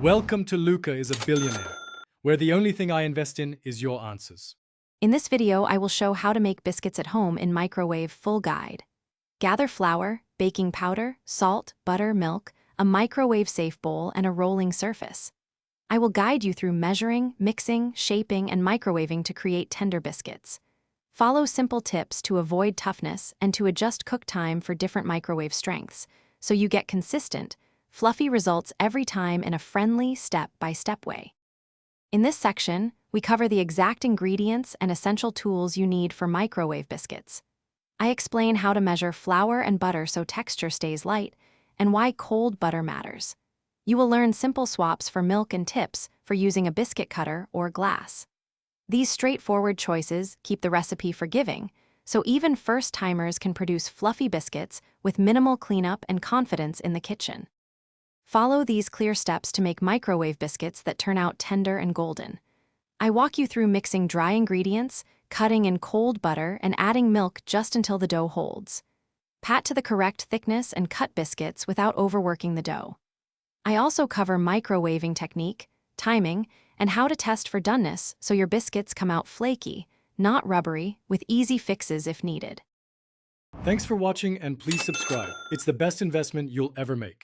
Welcome to Luca is a Billionaire, where the only thing I invest in is your answers. In this video, I will show how to make biscuits at home in microwave full guide. Gather flour, baking powder, salt, butter, milk, a microwave-safe bowl, and a rolling surface. I will guide you through measuring, mixing, shaping, and microwaving to create tender biscuits. Follow simple tips to avoid toughness and to adjust cook time for different microwave strengths, so you get consistent, fluffy results every time in a friendly, step-by-step way. In this section, we cover the exact ingredients and essential tools you need for microwave biscuits. I explain how to measure flour and butter so texture stays light, and why cold butter matters. You will learn simple swaps for milk and tips for using a biscuit cutter or glass. These straightforward choices keep the recipe forgiving, so even first-timers can produce fluffy biscuits with minimal cleanup and confidence in the kitchen. Follow these clear steps to make microwave biscuits that turn out tender and golden. I walk you through mixing dry ingredients, cutting in cold butter, and adding milk just until the dough holds. Pat to the correct thickness and cut biscuits without overworking the dough. I also cover microwaving technique, timing, and how to test for doneness so your biscuits come out flaky, not rubbery, with easy fixes if needed. Thanks for watching and please subscribe. It's the best investment you'll ever make.